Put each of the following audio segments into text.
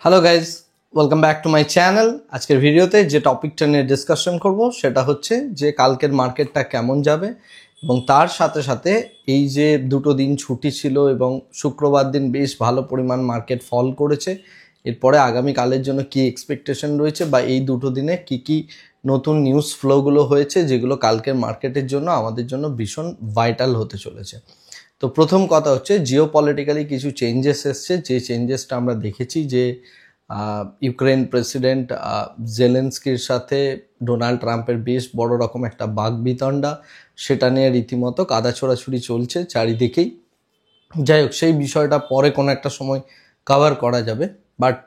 Hello guys, welcome back to my channel. আজকের ভিডিওতে যে টপিকটা নিয়ে ডিসকাশন করব সেটা হচ্ছে যে কালকের মার্কেটটা কেমন যাবে এবং তার সাথে সাথে এই যে দুটো দিন ছুটি ছিল এবং শুক্রবার দিন বেশ ভালো পরিমাণ মার্কেট ফল করেছে, এরপরে আগামীকালের জন্য কি এক্সপেকটেশন রয়েছে বা এই দুটো দিনে কি কি নতুন নিউজ ফ্লোগুলো হয়েছে যেগুলো কালকের মার্কেটের জন্য আমাদের জন্য ভীষণ ভাইটাল হতে চলেছে। তো প্রথম কথা হচ্ছে জিওপলিটিক্যালি কিছু চেঞ্জেস এসছে, যে চেঞ্জেসটা আমরা দেখেছি যে ইউক্রেন প্রেসিডেন্ট জেলেন্সকির সাথে ডোনাল্ড ট্রাম্পের বেশ বড় রকম একটা বাকবিতণ্ডা, সেটা নিয়ে রীতিমতো কাদা ছোড়াছুড়ি চলছে চারিদিকেই। যাই হোক, সেই বিষয়টা পরে কোনো একটা সময় কভার করা যাবে। বাট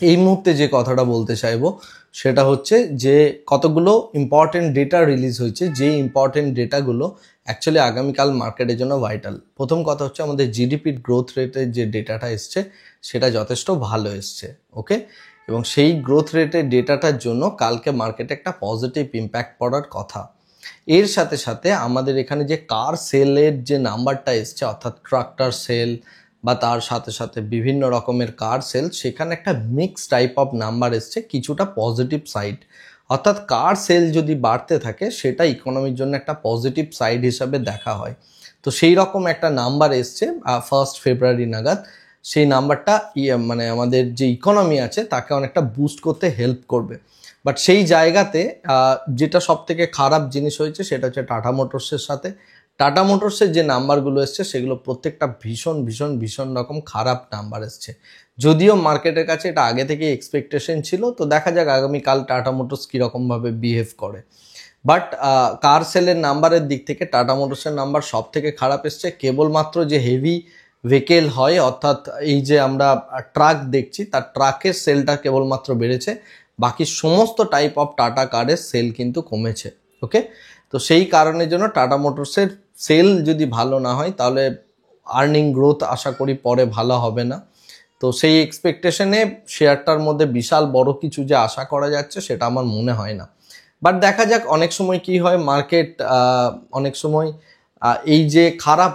এই মুহূর্তে যে কথাটা বলতে চাইবো সেটা হচ্ছে যে কতগুলো ইম্পর্টেন্ট ডেটা রিলিজ হয়েছে, যে ইম্পর্টেন্ট ডেটাগুলো অ্যাকচুয়ালি আগামীকাল মার্কেটের জন্য ভাইটাল। প্রথম কথা হচ্ছে আমাদের জিডিপির গ্রোথ রেটের যে ডেটাটা এসছে সেটা যথেষ্ট ভালো এসছে, ওকে। এবং সেই গ্রোথ রেটের ডেটাটার জন্য কালকে মার্কেটে একটা পজিটিভ ইম্প্যাক্ট পড়ার কথা। এর সাথে সাথে আমাদের এখানে যে কার সেলের যে নাম্বারটা এসছে, অর্থাৎ ট্রাক্টর সেল বা তার সাথে সাথে বিভিন্ন রকমের কার সেল, সেখানে একটা মিক্স টাইপ অফ নাম্বার এসছে, কিছুটা পজিটিভ সাইড। অর্থাৎ কার সেল যদি বাড়তে থাকে সেটা ইকোনমির জন্য একটা পজিটিভ সাইড হিসাবে দেখা হয়। তো সেই রকম একটা নাম্বার এসছে 1 ফেব্রুয়ারি নাগাদ। সেই নাম্বারটা মানে আমাদের যে ইকোনমি আছে তাকে অনেকটা বুস্ট করতে হেল্প করবে। বাট সেই জায়গাতে যেটা সব থেকে খারাপ জিনিস হয়েছে সেটা হচ্ছে টাটা মোটরসের সাথে। টাটা মোটরসের যে নাম্বারগুলো এসছে সেগুলো প্রত্যেকটা ভীষণ ভীষণ ভীষণ রকম খারাপ নাম্বার এসছে। যদিও মার্কেটের কাছে এটা আগে থেকে এক্সপেকটেশন ছিল, তো দেখা যাক আগামীকাল টাটা মোটরস কীরকমভাবে বিহেভ করে। বাট কার সেলের নাম্বারের দিক থেকে টাটা মোটরসের নাম্বার সব থেকে খারাপ এসছে। কেবলমাত্র যে হেভি ভেহিকেল হয়, অর্থাৎ এই যে আমরা ট্রাক দেখছি, তার ট্রাকের সেলটা কেবলমাত্র বেড়েছে, বাকি সমস্ত টাইপ অফ টাটা কারের সেল কিন্তু কমেছে, ওকে। তো সেই কারণের জন্য টাটা মোটরসের সেল যদি ভালো না হয় তাহলে আর্নিং গ্রোথ আশা করি পরে ভালো হবে না। তো সেই এক্সপেকটেশনে শেয়ারটার মধ্যে বিশাল বড় কিছু যে আশা করা যাচ্ছে সেটা আমার মনে হয় না। বাট দেখা যাক, অনেক সময় কি হয় মার্কেট অনেক সময় এই যে খারাপ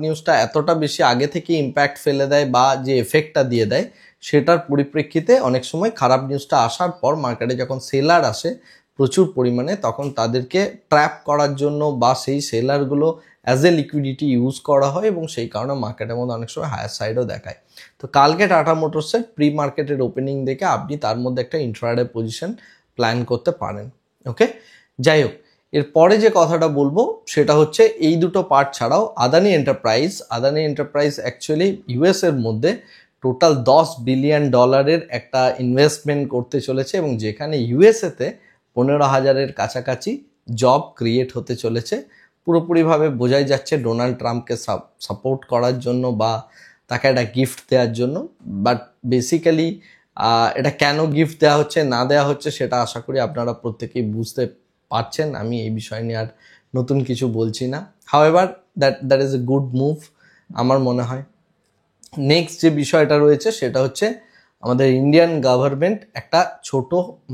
নিউজটা এতটা বেশি আগে থেকে ইম্প্যাক্ট ফেলে দেয় বা যে এফেক্টটা দিয়ে দেয়, সেটার পরিপ্রেক্ষিতে অনেক সময় খারাপ নিউজটা আসার পর মার্কেটে যখন সেলার আসে প্রচুর পরিমাণে, তখন তাদেরকে ট্র্যাপ করার জন্য বা সেই সেলারগুলো অ্যাজ এ লিকুইডিটি ইউজ করা হয় এবং সেই কারণে মার্কেটের মধ্যে অনেক সময় হায়ার সাইডও দেখায়। তো কালকে টাটা মোটরসের প্রি মার্কেটের ওপেনিং দেখে আপনি তার মধ্যে একটা ইন্ট্রাডে পজিশন প্ল্যান করতে পারেন, ওকে। যাই হোক, এরপরে যে কথাটা বলবো সেটা হচ্ছে এই দুটো পার্ট ছাড়াও আদানি এন্টারপ্রাইজ অ্যাকচুয়ালি ইউএস এর মধ্যে টোটাল $10 বিলিয়ন একটা ইনভেস্টমেন্ট করতে চলেছে এবং যেখানে ইউএসএতে 15,000-এর কাছাকাছি জব ক্রিয়েট হতে চলেছে। পুরোপুরিভাবে বোঝাই যাচ্ছে ডোনাল্ড ট্রাম্পকে সাপোর্ট করার জন্য বা তাকে একটা গিফট দেওয়ার জন্য। বাট বেসিক্যালি এটা কেন গিফট দেওয়া হচ্ছে না দেওয়া হচ্ছে সেটা আশা করি আপনারা প্রত্যেকেই বুঝতে পারছেন। আমি এই বিষয় নিয়ে আর নতুন কিছু বলছি না। However that is a good move আমার মনে হয়। নেক্সট যে বিষয়টা রয়েছে সেটা হচ্ছে আমাদের ইন্ডিয়ান গভর্নমেন্ট একটা ছোট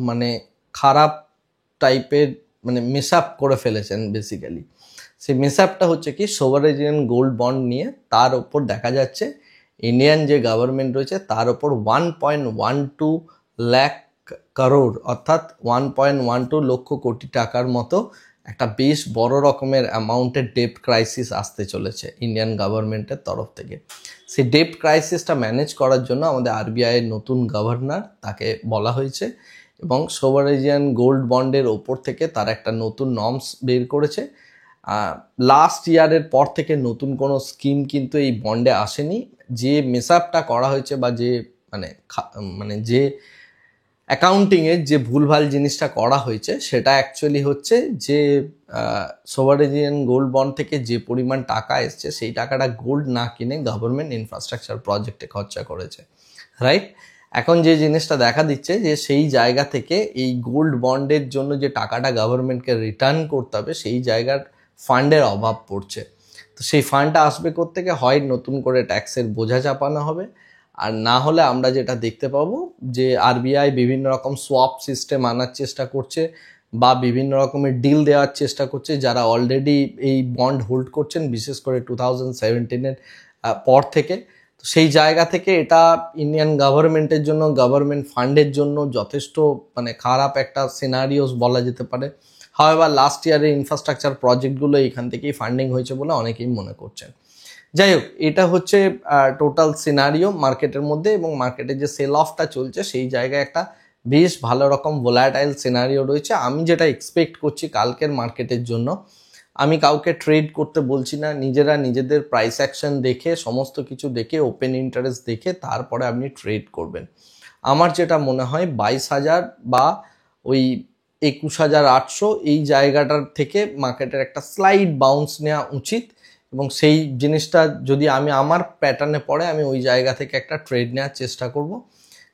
মানে খারাপ টাইপের মানে মিস আপ করে ফেলেছেন বেসিক্যালি। সেই মিস আপটা হচ্ছে কি, সোভারেজিয়ান গোল্ড বন্ড নিয়ে তার ওপর দেখা যাচ্ছে ইন্ডিয়ান যে গভর্নমেন্ট রয়েছে তার ওপর 1.12 লাখ করোড় অর্থাৎ 1.12 লক্ষ কোটি টাকার মতো একটা বেশ বড় রকমের অ্যামাউন্টের ডেপ্ট ক্রাইসিস আসতে চলেছে ইন্ডিয়ান গভর্নমেন্টের তরফ থেকে। সেই ডেপ্ট ক্রাইসিসটা ম্যানেজ করার জন্য আমাদের আরবিআইয়ের নতুন গভর্নর তাকে বলা হয়েছে এবং সোভারেজিয়ান গোল্ড বন্ডের ওপর থেকে তারা একটা নতুন নর্মস বের করেছে। লাস্ট ইয়ারের পর থেকে নতুন কোনো স্কিম কিন্তু এই বন্ডে আসেনি। যে মেসআপটা করা হয়েছে বা যে মানে যে অ্যাকাউন্টিংয়ের যে ভুলভাল জিনিসটা করা হয়েছে সেটা অ্যাকচুয়ালি হচ্ছে যে সোভারেজিয়ান গোল্ড বন্ড থেকে যে পরিমাণ টাকা এসছে সেই টাকাটা গোল্ড না কিনে গভর্নমেন্ট ইনফ্রাস্ট্রাকচার প্রজেক্টে খরচা করেছে, রাইট। এখন যে জিনিসটা দেখা দিচ্ছে যে সেই জায়গা থেকে এই গোল্ড বন্ডের জন্য যে টাকাটা গভর্নমেন্টকে রিটার্ন করতে হবে সেই জায়গার ফান্ডের অভাব পড়ছে। তো সেই ফান্ডটা আসবে কোত্থেকে? হয় নতুন করে ট্যাক্সের বোঝা চাপানো হবে, আর না হলে আমরা যেটা দেখতে পাবো যে আরবিআই বিভিন্ন রকম সোয়াপ সিস্টেম আনার চেষ্টা করছে বা বিভিন্ন রকমের ডিল দেওয়ার চেষ্টা করছে যারা অলরেডি এই বন্ড হোল্ড করছেন, বিশেষ করে 2017-এর পর থেকে। তো তো সেই জায়গা থেকে এটা ইন্ডিয়ান গভর্নমেন্টের জন্য, গভর্নমেন্ট ফান্ডের জন্য যথেষ্ট মানে খারাপ একটা সিনারিওস বলা যেতে পারে। হাওয়েভার লাস্ট ইয়ারের ইনফ্রাস্ট্রাকচার প্রজেক্টগুলো এখান থেকেই ফান্ডিং হয়েছে বলে অনেকেই মনে করছেন। যাই হোক, এটা হচ্ছে টোটাল সিনারিও মার্কেটের মধ্যে, এবং মার্কেটে যে সেল অফটা চলছে সেই জায়গায় একটা বেশ ভালো রকম ভোলাটাইল সিনারিও রয়েছে। আমি যেটা এক্সপেক্ট করছি কালকের মার্কেটের জন্য, আমি কাউকে ট্রেড করতে বলছি না, নিজেরা নিজেদের প্রাইস অ্যাকশন দেখে, সমস্ত কিছু দেখে, ওপেন ইন্টারেস্ট দেখে তারপরে আপনি ট্রেড করবেন। আমার যেটা মনে হয় 22,000 বা ওই 21,800 এই জায়গাটার থেকে মার্কেটের একটা স্লাইড বাউন্স নেওয়া উচিত, এবং সেই জিনিসটা যদি আমি আমার প্যাটার্নে পড়ে আমি ওই জায়গা থেকে একটা ট্রেড নেওয়ার চেষ্টা করব।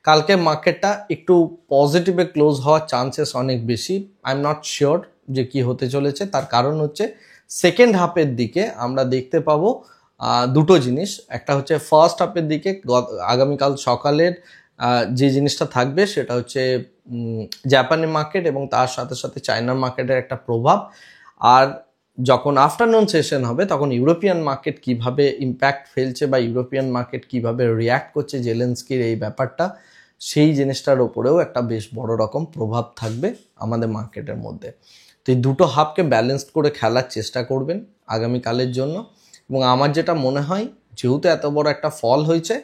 কালকে মার্কেটটা একটু পজিটিভে ক্লোজ হওয়ার চান্সেস অনেক বেশি। আই এম নট শিওর যে কি হতে চলেছে, তার কারণ হচ্ছে সেকেন্ড হাফের দিকে আমরা দেখতে পাবো দুটো জিনিস। একটা হচ্ছে ফার্স্ট হাফের দিকে আগামীকাল সকালের যে জিনিসটা থাকবে সেটা হচ্ছে জাপানের মার্কেট এবং তার সাথে সাথে চায়নার মার্কেটের একটা প্রভাব। আর যখন আফটারনুন সেশন হবে তখন ইউরোপিয়ান মার্কেট কিভাবে ইম্প্যাক্ট ফেলছে বা ইউরোপিয়ান মার্কেট কিভাবে রিয়্যাক্ট করছে জেলেনস্কির এই ব্যাপারটা, সেই জিনিসটার ওপরেও একটা বেশ বড় রকম প্রভাব থাকবে আমাদের মার্কেটের মধ্যে। তো এই দুটো হাফকে ব্যালেন্সড করে খেলার চেষ্টা করবেন আগামীকালের জন্য। এবং আমার যেটা মনে হয়, যেহেতু এত বড় একটা ফল হয়েছে,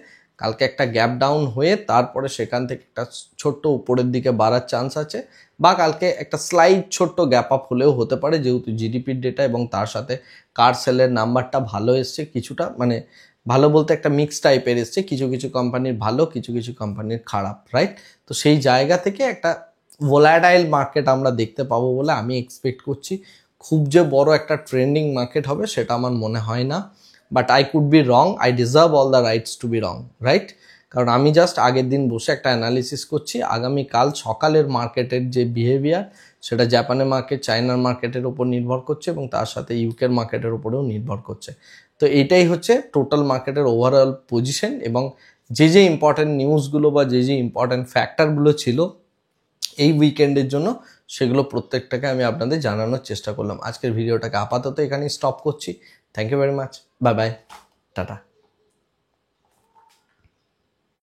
কালকে একটা গ্যাপ ডাউন হয়ে তারপরে সেখান থেকে একটা ছোট্ট উপরের দিকে বাড়ার চান্স আছে, বা কালকে একটা স্লাইড ছোট্ট গ্যাপ আপ হলেও হতে পারে, যেহেতু জিডিপির ডেটা এবং তার সাথে কার সেলের নাম্বারটা ভালো এসছে কিছুটা, মানে ভালো বলতে একটা মিক্স টাইপের এসছে, কিছু কিছু কোম্পানির ভালো, কিছু কিছু কোম্পানির খারাপ, রাইট? তো সেই জায়গা থেকে একটা ভোলাটাইল মার্কেট আমরা দেখতে পাবো বলে আমি এক্সপেক্ট করছি। খুব যে বড় একটা ট্রেন্ডিং মার্কেট হবে সেটা আমার মনে হয় না, but I could be wrong, I deserve all the rights to be wrong, right? কারণ আমি জাস্ট আগের দিন বসে একটা অ্যানালিসিস করছি আগামীকাল সকালের মার্কেটের যে বিহেভিয়ার সেটা জাপানের মার্কেট, চায়নার মার্কেটের উপর নির্ভর করছে এবং তার সাথে ইউকের মার্কেটের উপরেও নির্ভর করছে। তো এটাই হচ্ছে টোটাল মার্কেটের ওভারঅল পজিশন, এবং যে যে ইম্পর্ট্যান্ট নিউজগুলো বা যে যে ইম্পর্ট্যান্ট ফ্যাক্টরগুলো ছিল এই উইকেন্ডের জন্য সেগুলো প্রত্যেকটাকে আমি আপনাদের জানানোর চেষ্টা করলাম। আজকের ভিডিওটাকে আপাতত এখানেই স্টপ করছি। Thank you very much, bye bye, tata.